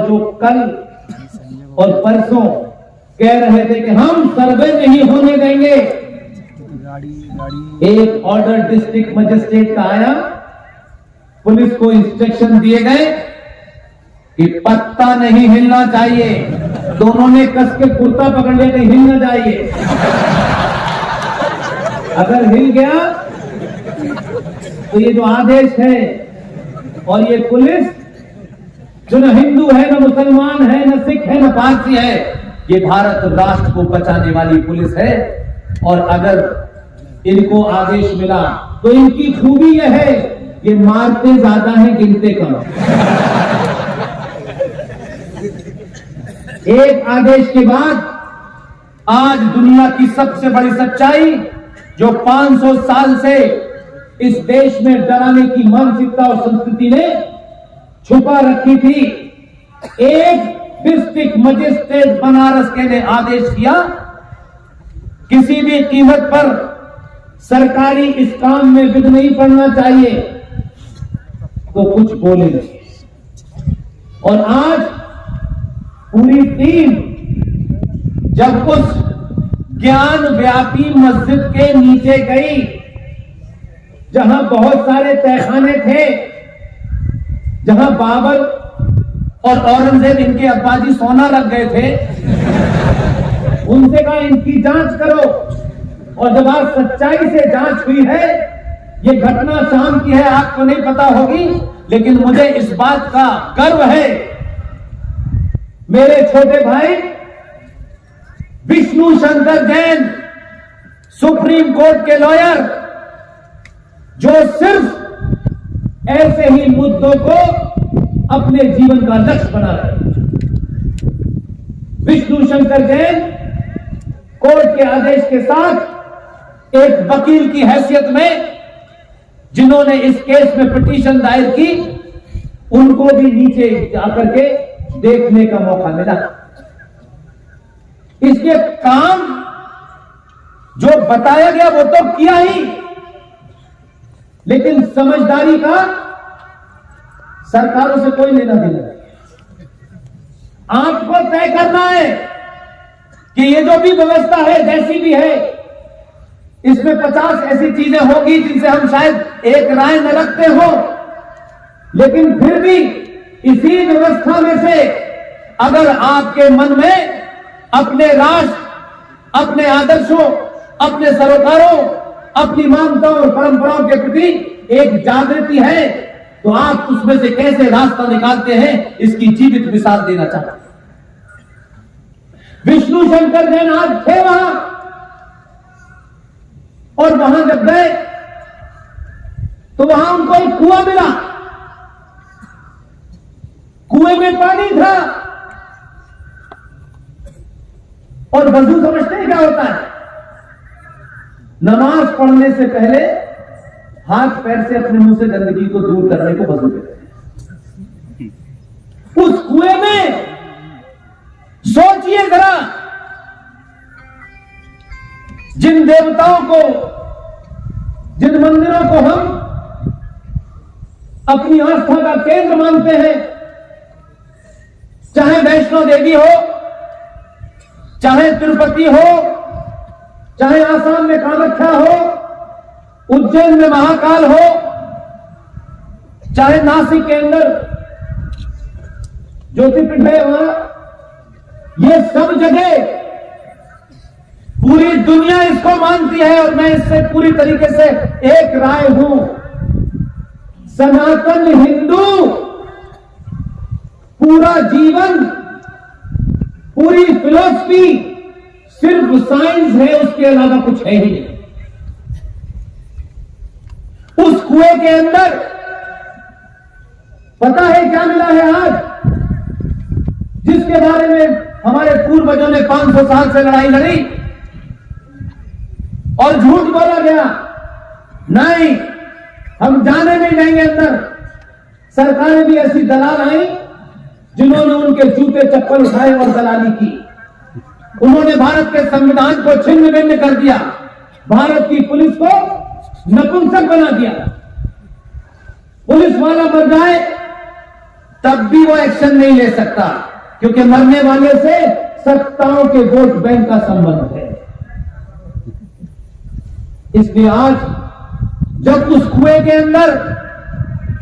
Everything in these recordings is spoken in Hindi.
जो कल और परसों कह रहे थे कि हम सर्वे नहीं होने देंगे, एक ऑर्डर डिस्ट्रिक्ट मजिस्ट्रेट का आया, पुलिस को इंस्ट्रक्शन दिए गए कि पत्ता नहीं हिलना चाहिए। दोनों ने कस के कुर्ता पकड़ लिया कि हिलना चाहिए, अगर हिल गया तो ये जो आदेश है, और ये पुलिस जो न हिंदू है, न मुसलमान है, न सिख है, न पारसी है, ये भारत राष्ट्र को बचाने वाली पुलिस है। और अगर इनको आदेश मिला तो इनकी खूबी यह है, ये मारते ज्यादा है, गिनते कम। एक आदेश के बाद आज दुनिया की सबसे बड़ी सच्चाई जो 500 साल से इस देश में डराने की मानसिकता और संस्कृति ने छुपा रखी थी, एक डिस्ट्रिक्ट मजिस्ट्रेट बनारस के ने आदेश दिया, किसी भी कीमत पर सरकारी इस काम में विघ्न नहीं पड़ना चाहिए, तो कुछ बोले नहीं। और आज पूरी टीम जब उस ज्ञान व्यापी मस्जिद के नीचे गई, जहां बहुत सारे तहखाने थे, जहां बाबर और औरंगजेब इनके अब्बाजी सोना लग गए थे, उनसे कहा इनकी जांच करो। और जब आज सच्चाई से जांच हुई है, ये घटना शाम की है, आपको नहीं पता होगी, लेकिन मुझे इस बात का गर्व है, मेरे छोटे भाई विष्णु शंकर जैन, सुप्रीम कोर्ट के लॉयर, जो सिर्फ ऐसे ही मुद्दों को अपने जीवन का लक्ष्य बना रहे। विष्णु शंकर जैन कोर्ट के आदेश के साथ एक वकील की हैसियत में, जिन्होंने इस केस में पिटीशन दायर की, उनको भी नीचे जाकर के देखने का मौका मिला। इसके काम जो बताया गया वो तो किया ही, लेकिन समझदारी का सरकारों से कोई लेना देना नहीं। आपको तय करना है कि ये जो भी व्यवस्था है, जैसी भी है, इसमें 50 ऐसी चीजें होगी जिनसे हम शायद एक राय न रखते हो, लेकिन फिर भी इसी व्यवस्था में से अगर आपके मन में अपने राष्ट्र, अपने आदर्शों, अपने सरोकारों, अपनी मान्यताओं और परंपराओं के प्रति एक जागृति है, तो आप उसमें से कैसे रास्ता निकालते हैं, इसकी जीवित मिसाल देना चाहते हैं। विष्णु शंकर जैन आज थे वहां, और वहां जब गए तो वहां उनको एक कुआं मिला, कुएं में पानी था, और वजू समझते हैं क्या होता है? नमाज पढ़ने से पहले हाथ पैर से अपने मुंह से गंदगी को दूर करने को वजू कहते हैं। उस कुएं में सोचिए जरा, जिन देवताओं को, जिन मंदिरों को हम अपनी आस्था का केंद्र मानते हैं, चाहे वैष्णो देवी हो, चाहे तिरुपति हो, चाहे आसाम में कामाख्या हो, उज्जैन में महाकाल हो, चाहे नासिक के अंदर ज्योतिर्पीठ है वहां, ये सब जगह पूरी दुनिया इसको मानती है, और मैं इससे पूरी तरीके से एक राय हूं। सनातन हिंदू पूरा जीवन, पूरी फिलॉसफी सिर्फ साइंस है, उसके अलावा कुछ है ही नहीं। उस कुएं के अंदर पता है क्या मिला है आज, जिसके बारे में हमारे पूर्वजों ने 500 साल से लड़ाई लड़ी और झूठ बोला गया, नहीं हम जाने नहीं देंगे अंदर। सरकारें भी ऐसी दलाल आई जिन्होंने उनके जूते चप्पल उठाए और दलाली की। उन्होंने भारत के संविधान को छिन्न भिन्न कर दिया, भारत की पुलिस को नपुंसक बना दिया। पुलिस वाला मर जाए, तब भी वो एक्शन नहीं ले सकता, क्योंकि मरने वाले से सत्ताओं के वोट बैंक का संबंध है। इसलिए आज जब उस कुएं के अंदर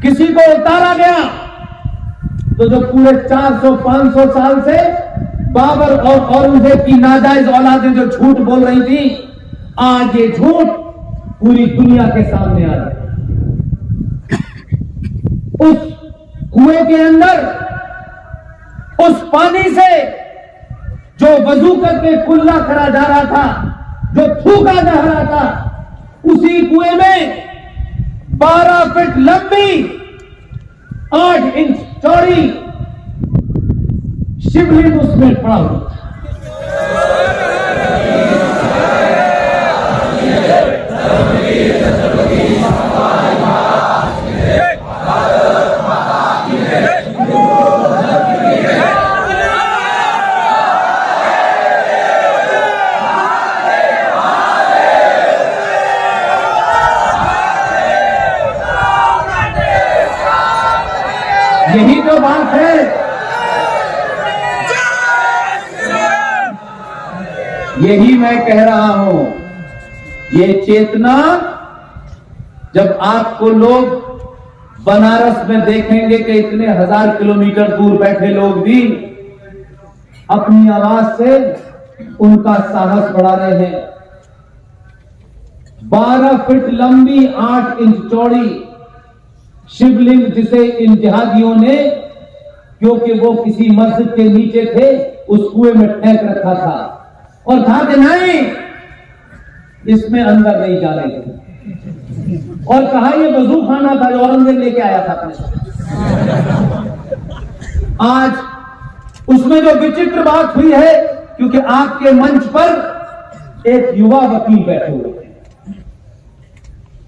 किसी को उतारा गया, तो जो पूरे 400-500 साल से बाबर और औरंगजेब की नाजायज औलादें जो झूठ बोल रही थी, आज ये झूठ पूरी दुनिया के सामने आ गया। उस कुएं के अंदर उस पानी से जो वजू करके कुल्ला करा जा रहा था, जो थूका जा रहा था, उसी कुएं में 12 फीट लंबी 8 इंच चौड़ी शिवलिंग उसमें पड़ा हुआ था। यही तो बात है। यही मैं कह रहा हूं, ये चेतना जब आपको लोग बनारस में देखेंगे कि इतने 1000 किलोमीटर दूर बैठे लोग भी अपनी आवाज से उनका साहस बढ़ा रहे हैं। 12 फीट लंबी 8 इंच चौड़ी शिवलिंग, जिसे इन जिहादियों ने, क्योंकि वो किसी मस्जिद के नीचे थे, उस कुएं में फेंक रखा था और कहा कि नहीं, इसमें अंदर नहीं जाने थे, और कहा ये वजू खाना था जो औरंगजेब लेके आया था अपने साथ। आज उसमें जो विचित्र बात हुई है, क्योंकि आपके मंच पर एक युवा वकील बैठे हुए हैं,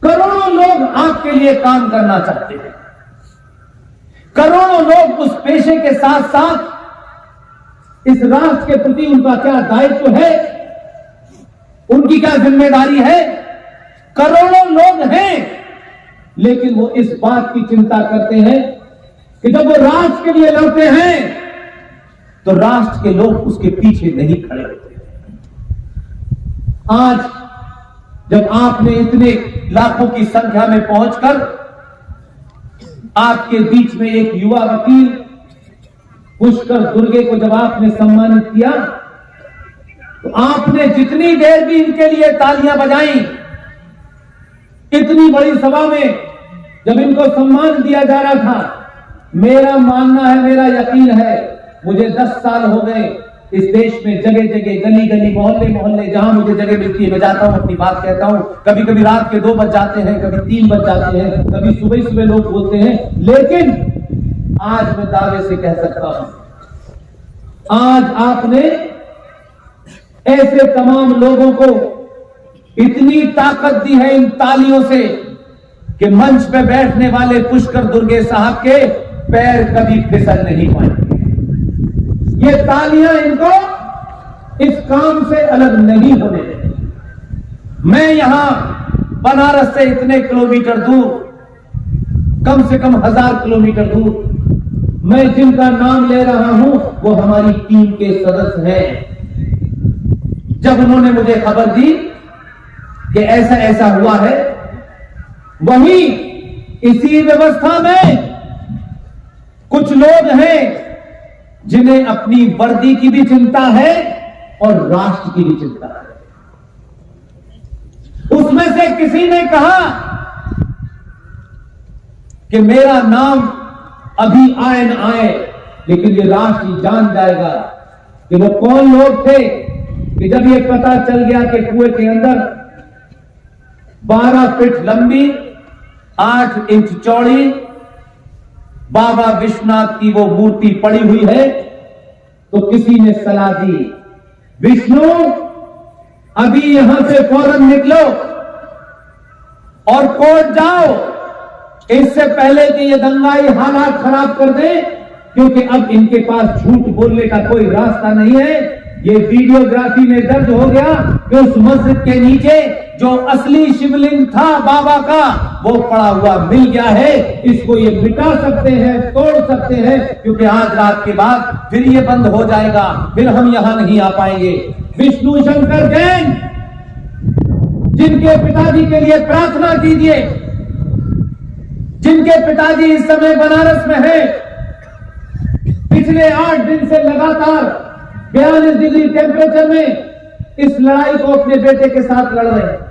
करोड़ों लोग आपके लिए काम करना चाहते हैं, करोड़ों लोग उस पेशे के साथ साथ इस राष्ट्र के प्रति उनका क्या दायित्व है, उनकी क्या जिम्मेदारी है, करोड़ों लोग हैं, लेकिन वो इस बात की चिंता करते हैं कि जब वो राष्ट्र के लिए लड़ते हैं तो राष्ट्र के लोग उसके पीछे नहीं खड़े होते। आज जब आपने इतने लाखों की संख्या में पहुंचकर आपके बीच में एक युवा वकील पुष्कर दुर्गे को जब आपने सम्मानित किया, तो आपने जितनी देर भी इनके लिए तालियां बजाई, इतनी बड़ी सभा में जब इनको सम्मान दिया जा रहा था, मेरा मानना है, मेरा यकीन है, मुझे 10 साल हो गए इस देश में जगह जगह, गली गली, मोहल्ले मोहल्ले, जहां मुझे जगह मिलती है मैं जाता हूं, अपनी बात कहता हूं। कभी कभी रात के 2 बज जाते हैं, कभी 3 बज जाते हैं, कभी सुबह सुबह लोग बोलते हैं, लेकिन आज मैं दावे से कह सकता हूं, आज आपने ऐसे तमाम लोगों को इतनी ताकत दी है इन तालियों से कि मंच पे बैठने वाले पुष्कर दुर्गे साहब के पैर कभी फिसल नहीं पाएंगे। ये तालियां इनको इस काम से अलग नहीं होने देंगी। मैं यहां बनारस से इतने किलोमीटर दूर, कम से कम 1000 किलोमीटर दूर, मैं जिनका नाम ले रहा हूं वो हमारी टीम के सदस्य हैं। जब उन्होंने मुझे खबर दी कि ऐसा ऐसा हुआ है, वहीं इसी व्यवस्था में कुछ लोग हैं जिन्हें अपनी वर्दी की भी चिंता है और राष्ट्र की भी चिंता है। उसमें से किसी ने कहा कि मेरा नाम अभी आए न आए, लेकिन ये राष्ट्र जान जाएगा कि वो कौन लोग थे कि जब ये पता चल गया कि कुएं के अंदर 12 फीट लंबी 8 इंच चौड़ी बाबा विश्वनाथ की वो मूर्ति पड़ी हुई है, तो किसी ने सलाह दी, विष्णु अभी यहां से फौरन निकलो और कोर्ट जाओ, इससे पहले कि ये दंगाई हालात खराब कर दे, क्योंकि अब इनके पास झूठ बोलने का कोई रास्ता नहीं है। ये वीडियोग्राफी में दर्ज हो गया कि उस मस्जिद के नीचे जो असली शिवलिंग था बाबा का वो पड़ा हुआ मिल गया है। इसको ये मिटा सकते हैं, तोड़ सकते हैं, क्योंकि आज रात के बाद फिर ये बंद हो जाएगा, फिर हम यहां नहीं आ पाएंगे। विष्णु शंकर जैन, जिनके पिताजी के लिए प्रार्थना कीजिए, जिनके पिताजी इस समय बनारस में है, पिछले 8 दिन से लगातार 42 डिग्री टेम्परेचर में इस लड़ाई को अपने बेटे के साथ लड़ रहे हैं।